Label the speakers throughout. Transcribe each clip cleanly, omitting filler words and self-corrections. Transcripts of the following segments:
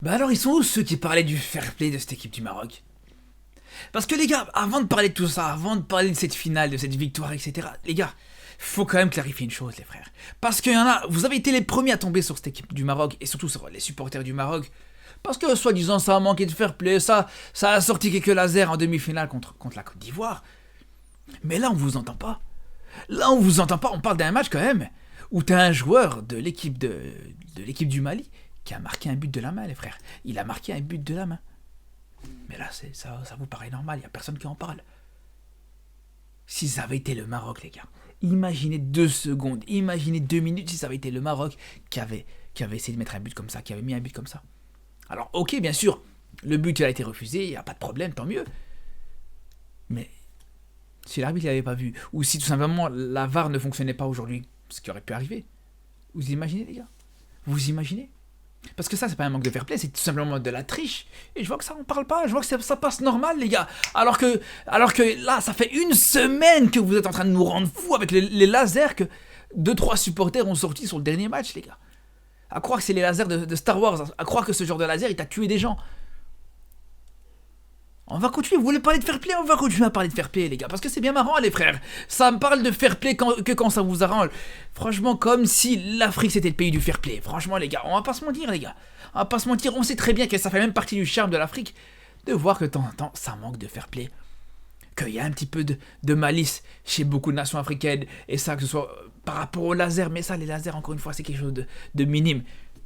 Speaker 1: Bah alors ils sont où ceux qui parlaient du fair play de cette équipe du Maroc? Parce que les gars, avant de parler de tout ça, avant de parler de cette finale, de cette victoire, etc., les gars, faut quand même clarifier une chose, les frères. Parce qu'il y en a, vous avez été les premiers à tomber sur cette équipe du Maroc, et surtout sur les supporters du Maroc, parce que soi-disant ça a manqué de fair play, ça a sorti quelques lasers en demi-finale contre la Côte d'Ivoire. Mais là on vous entend pas. Là on vous entend pas, on parle d'un match quand même, où t'as un joueur de l'équipe de l'équipe du Mali qui a marqué un but de la main, les frères. Il a marqué un but de la main. Mais là, ça vous paraît normal, il n'y a personne qui en parle. Si ça avait été le Maroc, les gars, imaginez 2 secondes, imaginez 2 minutes si ça avait été le Maroc qui avait essayé de mettre un but comme ça, qui avait mis un but comme ça. Alors, ok, bien sûr, le but il a été refusé, il n'y a pas de problème, tant mieux. Mais si l'arbitre ne l'avait pas vu, ou si tout simplement la VAR ne fonctionnait pas aujourd'hui, ce qui aurait pu arriver, vous imaginez, les gars? Vous imaginez? Parce que ça, c'est pas un manque de fair play, c'est tout simplement de la triche. Et je vois que ça, on parle pas, je vois que ça passe normal, les gars. Alors que là, ça fait 1 semaine que vous êtes en train de nous rendre fous avec les lasers que 2-3 supporters ont sortis sur le dernier match, les gars. À croire que c'est les lasers de Star Wars, à croire que ce genre de laser, il t'a tué des gens. On va continuer, vous voulez parler de fair play? On va continuer à parler de fair play, les gars, parce que c'est bien marrant, les frères. Ça me parle de fair play que quand ça vous arrange. Franchement, comme si l'Afrique c'était le pays du fair play. Franchement, les gars, on va pas se mentir, les gars. On va pas se mentir, on sait très bien que ça fait même partie du charme de l'Afrique de voir que de temps en temps, ça manque de fair play. Qu'il y a un petit peu de malice chez beaucoup de nations africaines, et ça, que ce soit par rapport au laser, mais ça, les lasers, encore une fois, c'est quelque chose de minime.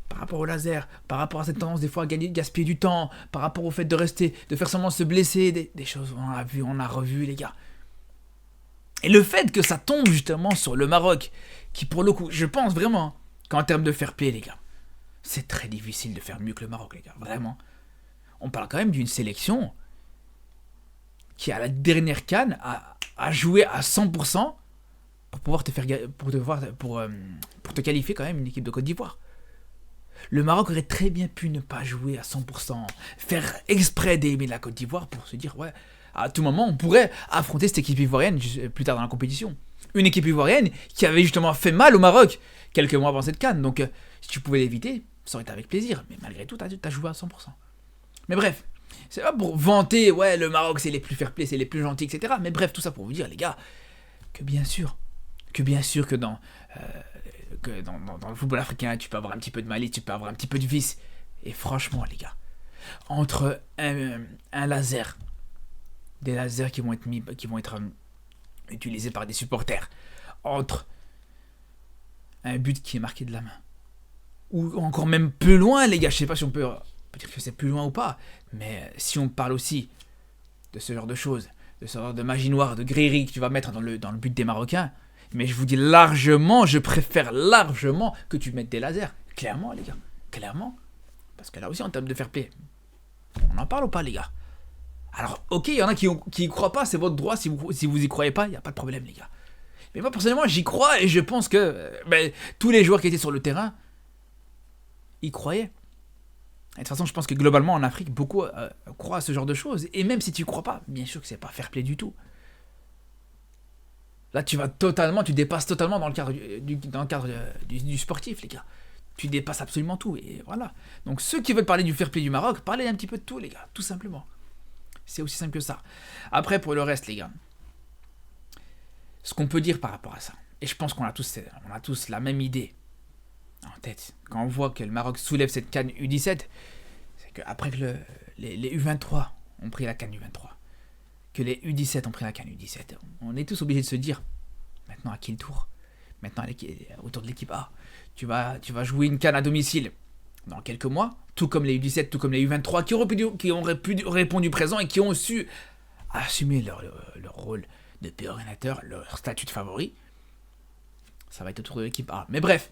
Speaker 1: Par rapport au laser, par rapport à cette tendance des fois à gaspiller du temps, par rapport au fait de faire semblant se blesser, des choses on a vu, on a revu, les gars. Et le fait que ça tombe justement sur le Maroc, qui pour le coup, je pense vraiment qu'en termes de fair play, les gars, c'est très difficile de faire mieux que le Maroc, les gars, vraiment. On parle quand même d'une sélection qui, à la dernière CAN, a joué à 100% pour pouvoir pour te qualifier quand même une équipe de Côte d'Ivoire. Le Maroc aurait très bien pu ne pas jouer à 100%, faire exprès d'éliminer la Côte d'Ivoire pour se dire, ouais, à tout moment, on pourrait affronter cette équipe ivoirienne plus tard dans la compétition. Une équipe ivoirienne qui avait justement fait mal au Maroc quelques mois avant cette CAN. Donc, si tu pouvais l'éviter, ça aurait été avec plaisir. Mais malgré tout, t'as joué à 100%. Mais bref, c'est pas pour vanter, ouais, le Maroc, c'est les plus fair-play, c'est les plus gentils, etc. Mais bref, tout ça pour vous dire, les gars, que bien sûr que dans le football africain, tu peux avoir un petit peu de malice, tu peux avoir un petit peu de vice. Et franchement, les gars, entre un laser, des lasers qui vont être utilisés par des supporters, entre un but qui est marqué de la main, ou encore même plus loin, les gars, je sais pas si on peut dire que c'est plus loin ou pas, mais si on parle aussi de ce genre de choses, de ce genre de magie noire, de gréerie que tu vas mettre dans le but des Marocains, mais je vous dis largement, je préfère largement que tu mettes des lasers. Clairement, les gars. Clairement. Parce que là aussi, en termes de fair play, on en parle ou pas, les gars? Alors, ok, il y en a qui y croient pas, c'est votre droit. Si vous y croyez pas, il n'y a pas de problème, les gars. Mais moi, personnellement, j'y crois et je pense que tous les joueurs qui étaient sur le terrain y croyaient. Et de toute façon, je pense que globalement, en Afrique, beaucoup croient à ce genre de choses. Et même si tu y crois pas, bien sûr que c'est pas fair play du tout. Là, tu dépasses totalement dans le cadre du sportif, les gars. Tu dépasses absolument tout, et voilà. Donc, ceux qui veulent parler du fair play du Maroc, parlez un petit peu de tout, les gars, tout simplement. C'est aussi simple que ça. Après, pour le reste, les gars, ce qu'on peut dire par rapport à ça, et je pense qu'on a tous la même idée en tête, quand on voit que le Maroc soulève cette CAN U17, c'est qu'après que les U23 ont pris la CAN U23, que les U17 ont pris la CAN U17, on est tous obligés de se dire, maintenant à qui le tour? Maintenant autour de l'équipe A. Tu vas jouer une CAN à domicile dans quelques mois, tout comme les U17, tout comme les U23 qui auraient pu répondre présent et qui ont su assumer leur rôle de pérennateur, leur statut de favori. Ça va être autour de l'équipe A. Mais bref,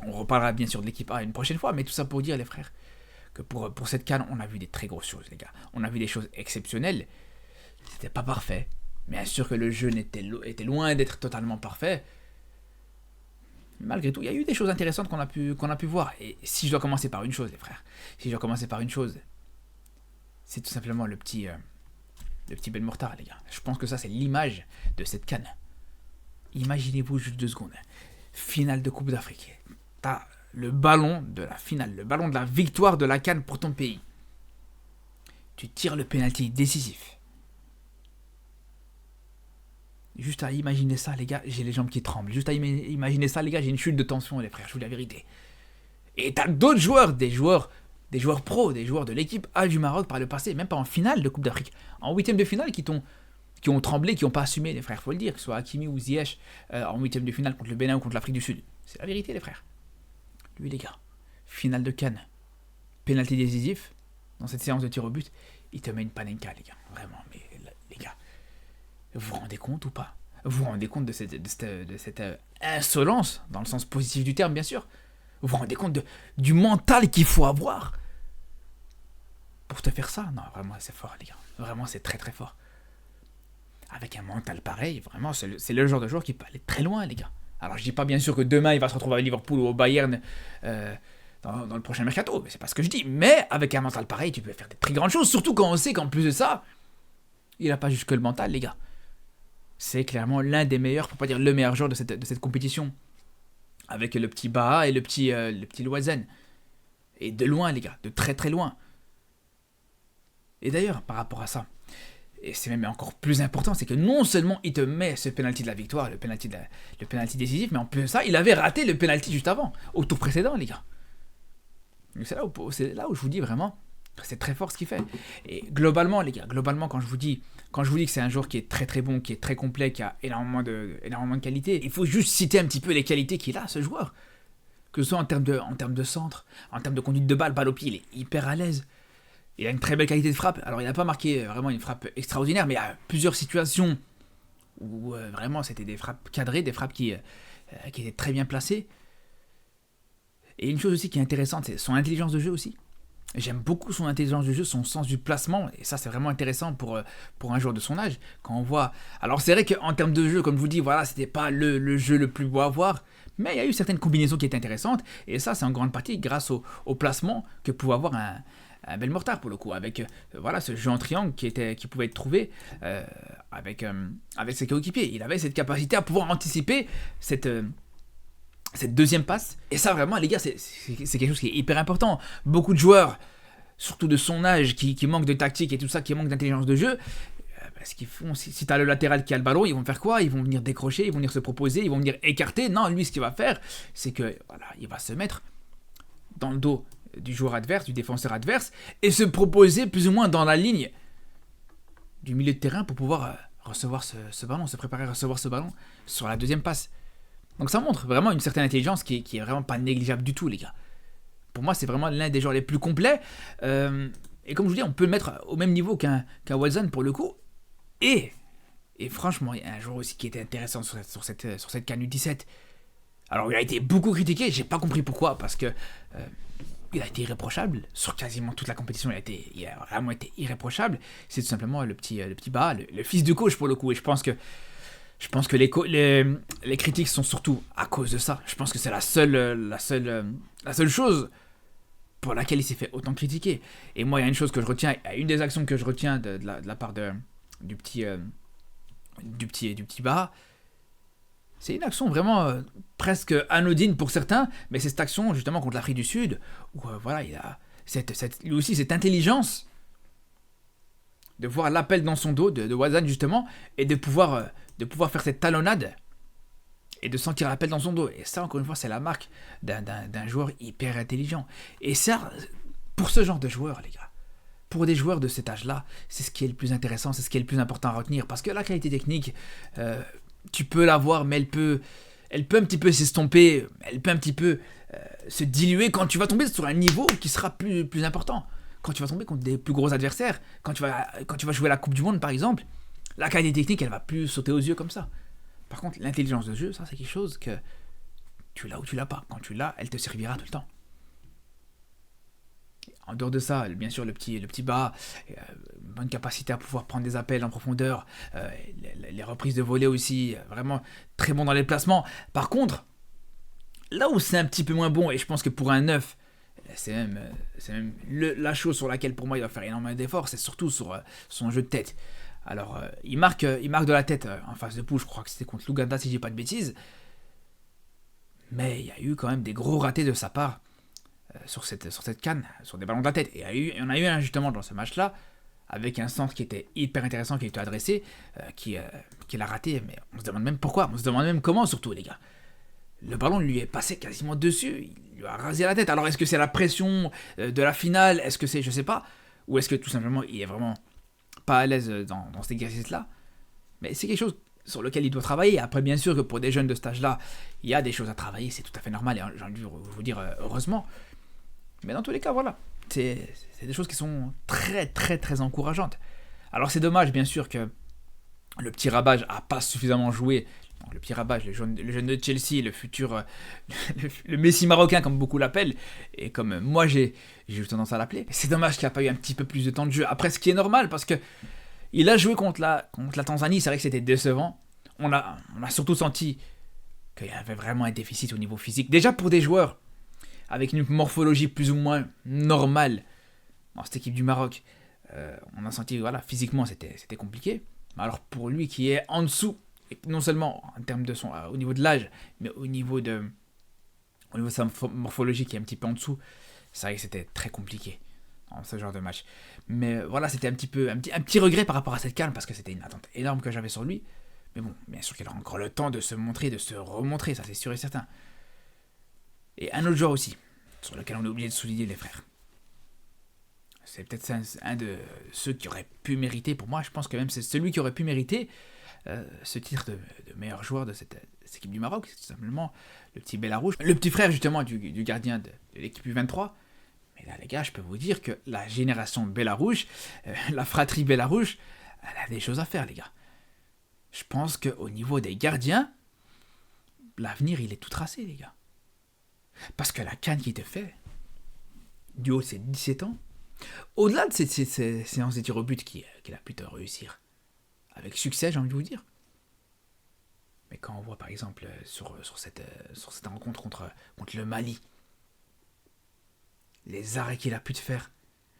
Speaker 1: on reparlera bien sûr de l'équipe A une prochaine fois, mais tout ça pour dire, les frères, que pour cette CAN, on a vu des très grosses choses, les gars. On a vu des choses exceptionnelles. C'était pas parfait. Bien sûr que le jeu était loin d'être totalement parfait. Mais malgré tout, il y a eu des choses intéressantes qu'on a pu voir. Et si je dois commencer par une chose, les frères, c'est tout simplement le petit Ben Mortar, les gars. Je pense que ça, c'est l'image de cette CAN. Imaginez-vous juste 2 secondes. Finale de Coupe d'Afrique. T'as le ballon de la finale, le ballon de la victoire de la CAN pour ton pays. Tu tires le penalty décisif. Juste à imaginer ça, les gars, j'ai les jambes qui tremblent. Juste à imaginer ça, les gars, j'ai une chute de tension, les frères, je vous dis la vérité. Et t'as d'autres joueurs, des joueurs pros, des joueurs de l'équipe A du Maroc par le passé, même pas en finale de Coupe d'Afrique, en huitième de finale qui ont tremblé, qui n'ont pas assumé, les frères, faut le dire, que ce soit Hakimi ou Ziyech en huitième de finale contre le Bénin ou contre l'Afrique du Sud. C'est la vérité, les frères. Lui, les gars, finale de CAN, pénalty décisif, dans cette séance de tir au but, il te met une panenka, les gars. Vraiment, mais les gars, vous vous rendez compte ou pas? Vous vous rendez compte de cette insolence, dans le sens positif du terme, bien sûr? Vous vous rendez compte du mental qu'il faut avoir pour te faire ça? Non, vraiment, c'est fort, les gars. Vraiment, c'est très, très fort. Avec un mental pareil, vraiment, c'est le genre de joueur qui peut aller très loin, les gars. Alors, je dis pas bien sûr que demain, il va se retrouver à Liverpool ou au Bayern dans le prochain mercato, mais c'est pas ce que je dis. Mais avec un mental pareil, tu peux faire des très grandes choses, surtout quand on sait qu'en plus de ça, il n'a pas juste que le mental, les gars. C'est clairement l'un des meilleurs, pour pas dire le meilleur joueur de cette compétition. Avec le petit Baha et le petit Loizen. Et de loin, les gars, de très très loin. Et d'ailleurs, par rapport à ça, et c'est même encore plus important, c'est que non seulement il te met ce penalty de la victoire, le penalty décisif, mais en plus de ça, il avait raté le penalty juste avant, au tour précédent, les gars. C'est là où je vous dis vraiment, c'est très fort ce qu'il fait. Et globalement, les gars, quand je vous dis que c'est un joueur qui est très très bon, qui est très complet, qui a énormément de qualité, il faut juste citer un petit peu les qualités qu'il a, ce joueur. Que ce soit en termes de centre, en termes de conduite de balle au pied, il est hyper à l'aise. Il a une très belle qualité de frappe. Alors il n'a pas marqué vraiment une frappe extraordinaire, mais il y a plusieurs situations où vraiment c'était des frappes cadrées, des frappes qui étaient très bien placées. Et une chose aussi qui est intéressante, c'est son intelligence de jeu aussi. J'aime beaucoup son intelligence de jeu, son sens du placement, et ça c'est vraiment intéressant pour un joueur de son âge. Quand on voit, alors c'est vrai qu'en termes de jeu, comme je vous dis, voilà, c'était pas le jeu le plus beau à voir, mais il y a eu certaines combinaisons qui étaient intéressantes, et ça c'est en grande partie grâce au placement que pouvait avoir un bel Mortar pour le coup, avec voilà ce jeu en triangle qui pouvait être trouvé avec ses coéquipiers. Il avait cette capacité à pouvoir anticiper cette deuxième passe. Et ça vraiment, les gars, c'est quelque chose qui est hyper important. Beaucoup de joueurs, surtout de son âge, qui manquent de tactique et tout ça, qui manquent d'intelligence de jeu, ce qu'ils font, si tu as le latéral qui a le ballon, ils vont faire quoi? Ils vont venir décrocher, ils vont venir se proposer, ils vont venir écarter. Non, lui, ce qu'il va faire, c'est que voilà, il va se mettre dans le dos du joueur adverse, du défenseur adverse, et se proposer plus ou moins dans la ligne du milieu de terrain pour pouvoir recevoir ce ballon, se préparer à recevoir ce ballon sur la deuxième passe. Donc ça montre vraiment une certaine intelligence qui est vraiment pas négligeable du tout, les gars. Pour moi, c'est vraiment l'un des joueurs les plus complets. Et comme je vous dis, on peut le mettre au même niveau qu'un Watson pour le coup. Et franchement, il y a un joueur aussi qui était intéressant sur cette CAN U17. Alors, il a été beaucoup critiqué, j'ai pas compris pourquoi, parce que il a été irréprochable. Sur quasiment toute la compétition, il a vraiment été irréprochable. C'est tout simplement le petit Baha, le fils de coach pour le coup. Et je pense que les critiques sont surtout à cause de ça. Je pense que c'est la seule chose pour laquelle il s'est fait autant critiquer. Et moi, il y a une chose que je retiens, une des actions que je retiens de la part du petit Baha. C'est une action vraiment presque anodine pour certains, mais c'est cette action justement contre l'Afrique du Sud où voilà, il a lui aussi cette intelligence de voir l'appel dans son dos de Watson justement et de pouvoir faire cette talonnade et de sentir l'appel dans son dos. Et ça, encore une fois, c'est la marque d'un joueur hyper intelligent. Et ça, pour ce genre de joueurs, les gars, pour des joueurs de cet âge-là, c'est ce qui est le plus intéressant, c'est ce qui est le plus important à retenir. Parce que la qualité technique, tu peux l'avoir, mais elle peut un petit peu s'estomper, elle peut un petit peu se diluer quand tu vas tomber sur un niveau qui sera plus important. Quand tu vas tomber contre des plus gros adversaires, quand tu vas jouer la Coupe du Monde par exemple, la qualité technique, elle va plus sauter aux yeux comme ça. Par contre, l'intelligence de jeu, ça c'est quelque chose que tu l'as ou tu l'as pas. Quand tu l'as, elle te servira tout le temps. En dehors de ça, bien sûr, le petit Baha, bonne capacité à pouvoir prendre des appels en profondeur, les reprises de volée aussi, vraiment très bon dans les placements. Par contre, là où c'est un petit peu moins bon, et je pense que pour un neuf, c'est même la chose sur laquelle pour moi il va faire énormément d'efforts, c'est surtout sur son jeu de tête. Alors, il marque de la tête en phase de poule, je crois que c'était contre l'Ouganda si je dis pas de bêtises. Mais il y a eu quand même des gros ratés de sa part sur cette CAN, sur des ballons de la tête. Et on a eu un justement dans ce match-là, avec un centre qui était hyper intéressant, qui a été adressé, qui l'a raté. Mais on se demande même pourquoi, on se demande même comment surtout, les gars. Le ballon lui est passé quasiment dessus, il lui a rasé la tête. Alors est-ce que c'est la pression de la finale, est-ce que c'est, je sais pas, ou est-ce que tout simplement il est vraiment pas à l'aise dans cet exercice-là. Mais c'est quelque chose sur lequel il doit travailler. Après, bien sûr que pour des jeunes de cet âge-là, il y a des choses à travailler, c'est tout à fait normal, et j'ai envie de vous dire heureusement. Mais dans tous les cas, voilà, c'est des choses qui sont très très très encourageantes. Alors c'est dommage, bien sûr, que le petit Rabage a pas suffisamment joué. Donc, le petit Rabage, le jeune de Chelsea, le futur, le Messi marocain, comme beaucoup l'appellent, et comme moi j'ai eu tendance à l'appeler. C'est dommage qu'il n'a pas eu un petit peu plus de temps de jeu. Après, ce qui est normal, parce que il a joué contre la Tanzanie, c'est vrai que c'était décevant. On a surtout senti qu'il y avait vraiment un déficit au niveau physique. Déjà pour des joueurs avec une morphologie plus ou moins normale dans cette équipe du Maroc, on a senti voilà, physiquement c'était compliqué. Mais alors pour lui qui est en dessous, et non seulement en termes de au niveau de l'âge, mais au niveau de sa morphologie qui est un petit peu en dessous, c'est vrai que c'était très compliqué dans ce genre de match. Mais voilà, c'était un petit regret par rapport à cette CAN, parce que c'était une attente énorme que j'avais sur lui. Mais bon, bien sûr qu'il aura encore le temps de se montrer, de se remontrer, ça c'est sûr et certain. Et un autre joueur aussi, sur lequel on a oublié de souligner, les frères. C'est peut-être un de ceux qui aurait pu mériter, pour moi, je pense que même c'est celui qui aurait pu mériter ce titre de meilleur joueur de cette équipe du Maroc. C'est tout simplement le petit Bellarouche, le petit frère justement du gardien de l'équipe U23. Mais là, les gars, je peux vous dire que la génération Bellarouche, la fratrie Bellarouche, elle a des choses à faire, les gars. Je pense qu'au niveau des gardiens, l'avenir, il est tout tracé, les gars. Parce que la CAN qui était faite, du haut de ses 17 ans, au-delà de ces séances de tir au but qu'il a pu réussir, avec succès, j'ai envie de vous dire. Mais quand on voit, par exemple, sur cette rencontre contre le Mali, les arrêts qu'il a pu faire,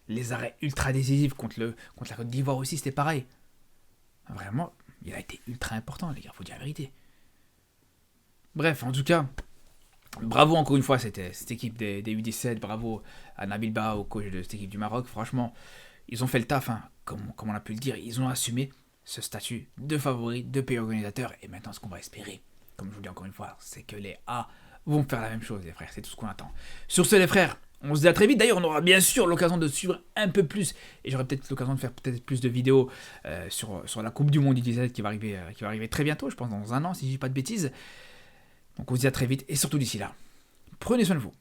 Speaker 1: les arrêts ultra décisifs contre la Côte d'Ivoire aussi, c'était pareil. Vraiment, il a été ultra important, les gars, faut dire la vérité. Bref, en tout cas, bravo encore une fois à cette équipe des U17, bravo à Nabil Ba, au coach de cette équipe du Maroc. Franchement, ils ont fait le taf, hein, comme on a pu le dire, ils ont assumé ce statut de favori, de pays organisateur. Et maintenant, ce qu'on va espérer, comme je vous le dis encore une fois, c'est que les A vont faire la même chose, les frères, c'est tout ce qu'on attend. Sur ce, les frères, on se dit à très vite. D'ailleurs, on aura bien sûr l'occasion de suivre un peu plus, et j'aurai peut-être l'occasion de faire peut-être plus de vidéos sur la Coupe du Monde U17 qui va arriver très bientôt, je pense dans un an, si je dis pas de bêtises. Donc on se dit à très vite, et surtout d'ici là, prenez soin de vous.